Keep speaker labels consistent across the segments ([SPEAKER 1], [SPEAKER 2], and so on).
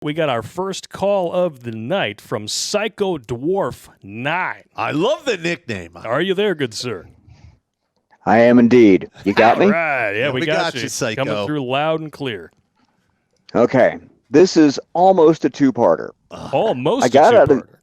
[SPEAKER 1] We got our first call of the night from Psycho Dwarf 9.
[SPEAKER 2] I love the nickname.
[SPEAKER 1] Are you there, good sir?
[SPEAKER 3] I am indeed. You got
[SPEAKER 1] All
[SPEAKER 3] me?
[SPEAKER 1] right. Yeah, we got you.
[SPEAKER 2] Psycho.
[SPEAKER 1] Coming through loud and clear.
[SPEAKER 3] Okay. This is almost a two-parter.
[SPEAKER 1] Almost
[SPEAKER 3] I got
[SPEAKER 1] a
[SPEAKER 3] out of
[SPEAKER 1] two-parter.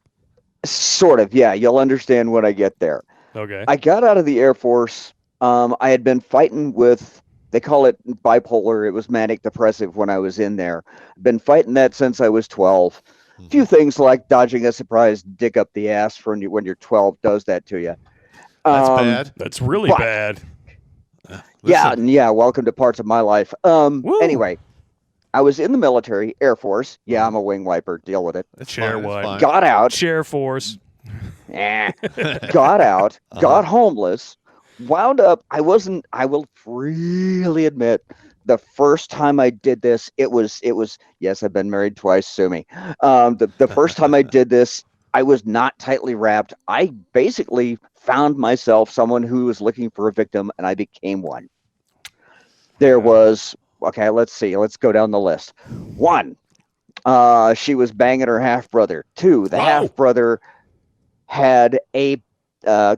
[SPEAKER 3] Sort of, yeah. You'll understand when I get there.
[SPEAKER 1] Okay.
[SPEAKER 3] I got out of the Air Force. I had been fighting with, they call it bipolar. It was manic depressive when I was in there. Been fighting that since I was 12. A few things like dodging a surprise dick up the ass when you're 12 does that to you.
[SPEAKER 2] That's bad.
[SPEAKER 1] That's really bad.
[SPEAKER 3] Yeah. Welcome to parts of my life. Anyway, I was in the military, Air Force. Yeah, I'm a wing wiper. Deal with it.
[SPEAKER 1] Chair wipe.
[SPEAKER 3] Got out.
[SPEAKER 1] Chair force.
[SPEAKER 3] Got out. Got homeless. Wound up. I will freely admit, the first time I did this, it was. Yes, I've been married twice. Sue me. The first time I did this, I was not tightly wrapped. I basically found myself someone who was looking for a victim, and I became one. There was, okay, let's see. Let's go down the list. 1, she was banging her half-brother. 2, the half-brother had a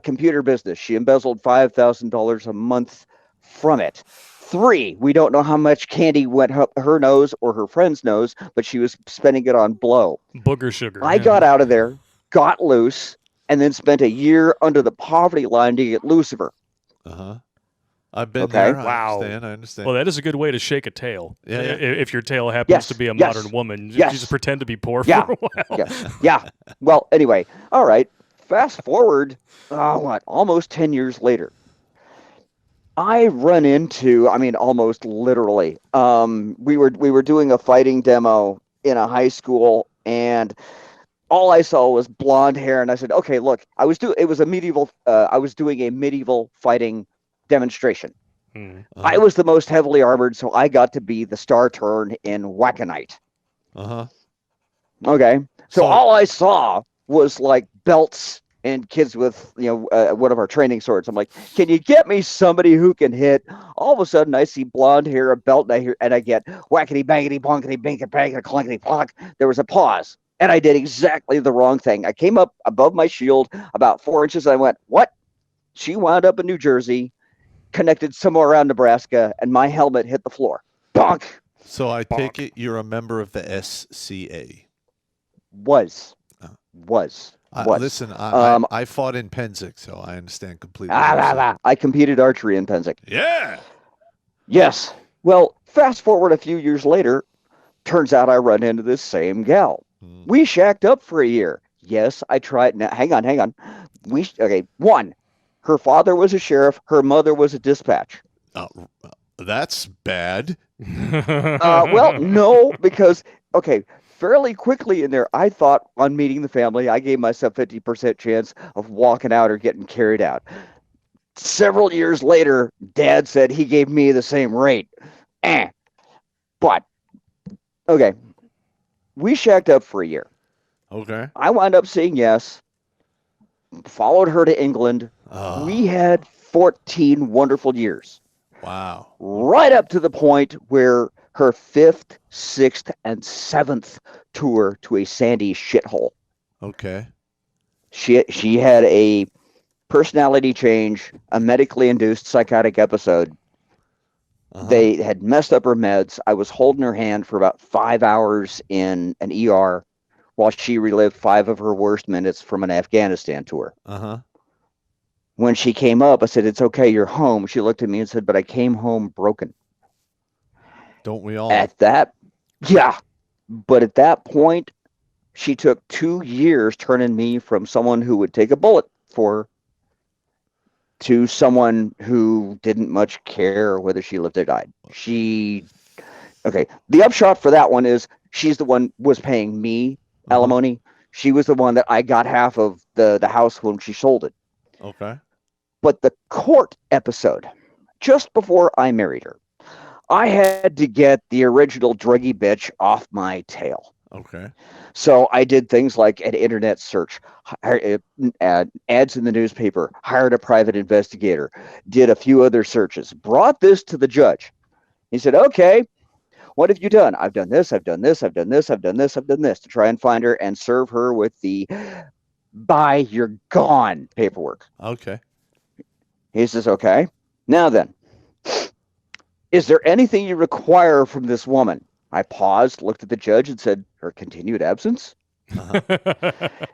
[SPEAKER 3] computer business. She embezzled $5,000 a month from it. 3, we don't know how much candy went up her nose or her friend's nose, but she was spending it on blow.
[SPEAKER 1] Booger sugar.
[SPEAKER 3] I got out of there, got loose, and then spent a year under the poverty line to get Lucifer.
[SPEAKER 2] I've been there.
[SPEAKER 1] Wow.
[SPEAKER 2] I understand.
[SPEAKER 1] Well, that is a good way to shake a tail.
[SPEAKER 2] Yeah.
[SPEAKER 1] If your tail happens to be a modern woman, you just pretend to be poor for a while.
[SPEAKER 3] Yeah. Well, anyway, all right. Fast forward, almost 10 years later. I run into, almost literally. We were doing a fighting demo in a high school, and all I saw was blonde hair, and I said, "Okay, look, I was doing a medieval fighting demonstration. I was the most heavily armored, so I got to be the star turn in Wackenite." Okay, so all I saw was like belts and kids with, one of our training swords. I'm like, "Can you get me somebody who can hit?" All of a sudden, I see blonde hair, a belt, and I get whackety bangety bonkety binkety bangety clunkety plonk. There was a pause, and I did exactly the wrong thing. I came up above my shield about 4 inches. I went, "What?" She wound up in New Jersey, connected somewhere around Nebraska, and my helmet hit the floor. Bonk.
[SPEAKER 2] So I take it you're a member of the SCA.
[SPEAKER 3] Was.
[SPEAKER 2] Listen, I fought in Penzic, so I understand completely.
[SPEAKER 3] I competed archery in Penzic.
[SPEAKER 2] Yeah.
[SPEAKER 3] Yes. Well, fast forward a few years later, turns out I run into this same gal. We shacked up for a year. Yes, I tried. Now, hang on. 1, her father was a sheriff. Her mother was a dispatch.
[SPEAKER 2] Oh, that's bad.
[SPEAKER 3] Well, no, because, fairly quickly in there, I thought on meeting the family, I gave myself 50% chance of walking out or getting carried out. Several years later, Dad said he gave me the same rate. But, we shacked up for a year.
[SPEAKER 2] Okay.
[SPEAKER 3] I wound up saying yes, followed her to England. We had 14 wonderful years.
[SPEAKER 2] Wow.
[SPEAKER 3] Right up to the point where her 5th, 6th, and 7th tour to a sandy shithole.
[SPEAKER 2] Okay.
[SPEAKER 3] She had a personality change, a medically induced psychotic episode. They had messed up her meds. I was holding her hand for about 5 hours in an ER while she relived 5 of her worst minutes from an Afghanistan tour. When she came up, I said, "It's okay, you're home." She looked at me and said, "But I came home broken."
[SPEAKER 2] Don't we all?
[SPEAKER 3] But at that point, she took 2 years turning me from someone who would take a bullet for her to someone who didn't much care whether she lived or died. The upshot for that one is she's the one was paying me alimony. She was the one that I got half of the house when she sold it.
[SPEAKER 2] Okay.
[SPEAKER 3] But the court episode, just before I married her, I had to get the original druggy bitch off my tail.
[SPEAKER 2] Okay.
[SPEAKER 3] So I did things like an internet search, ads in the newspaper, hired a private investigator, did a few other searches, brought this to the judge. He said, "Okay, what have you done? I've done this, I've done this, I've done this, I've done this, I've done this to try and find her and serve her with the bye, you're gone paperwork.
[SPEAKER 2] Okay.
[SPEAKER 3] He says, okay. Now then, is there anything you require from this woman? I paused, looked at the judge, and said, her continued absence? The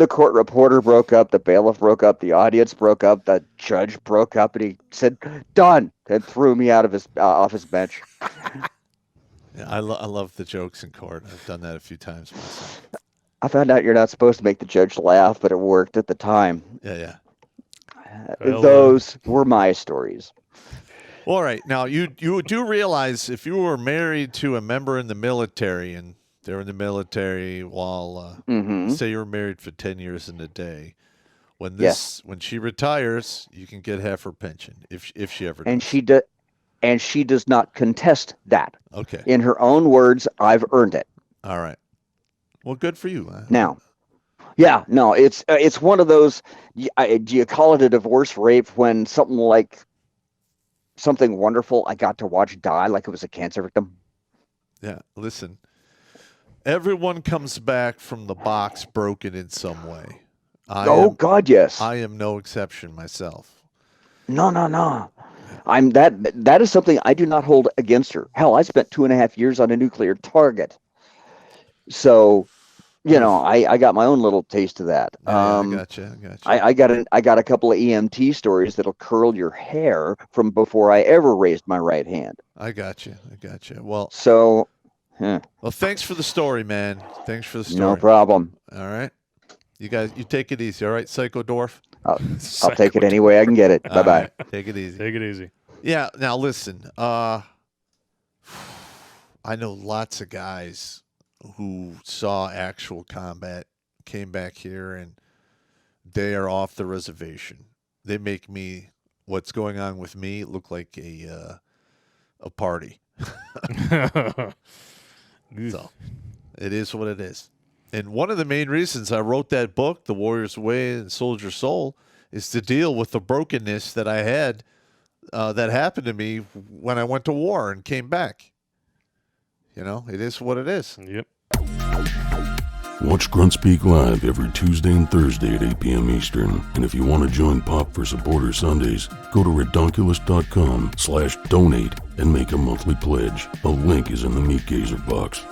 [SPEAKER 3] court reporter broke up, the bailiff broke up, the audience broke up, the judge broke up, and he said, done, and threw me out of his off his bench.
[SPEAKER 2] Yeah, I love the jokes in court. I've done that a few times myself.
[SPEAKER 3] I found out you're not supposed to make the judge laugh, but it worked at the time.
[SPEAKER 2] Yeah.
[SPEAKER 3] Those were my stories.
[SPEAKER 2] All right. Now, you do realize if you were married to a member in the military and they're in the military while, say you were married for 10 years and a day, when she retires, you can get half her pension if she ever does.
[SPEAKER 3] And she does not contest that.
[SPEAKER 2] Okay.
[SPEAKER 3] In her own words, I've earned it.
[SPEAKER 2] All right. Well, good for you.
[SPEAKER 3] Now, yeah, no, it's one of those. Do you call it a divorce rape when something wonderful I got to watch die like it was a cancer victim?
[SPEAKER 2] Yeah. Listen, everyone comes back from the box broken in some way.
[SPEAKER 3] God, yes.
[SPEAKER 2] I am no exception myself.
[SPEAKER 3] No. That is something I do not hold against her. Hell, I spent 2.5 years on a nuclear target. So, I got my own little taste of that.
[SPEAKER 2] I gotcha.
[SPEAKER 3] I got a couple of EMT stories that'll curl your hair from before I ever raised my right hand.
[SPEAKER 2] I gotcha. Well,
[SPEAKER 3] well,
[SPEAKER 2] thanks for the story, man. Thanks for the story.
[SPEAKER 3] No problem.
[SPEAKER 2] All right. You guys, you take it easy. All right, Psycho Dwarf?
[SPEAKER 3] I'll take it any way I can get it. Bye-bye.
[SPEAKER 2] Right. Take it easy.
[SPEAKER 1] Easy.
[SPEAKER 2] Yeah. Now, listen, I know lots of guys who saw actual combat, came back here, and they are off the reservation. They make what's going on with me look like a party. So it is what it is. And one of the main reasons I wrote that book, The Warrior's Way and Soldier Soul, is to deal with the brokenness that I had that happened to me when I went to war and came back. It is what it is.
[SPEAKER 1] Yep.
[SPEAKER 4] Watch Grunt Speak live every Tuesday and Thursday at 8 p.m. Eastern. And if you want to join Pop for Supporter Sundays, go to redonkulous.com/donate and make a monthly pledge. A link is in the Meat Gazer box.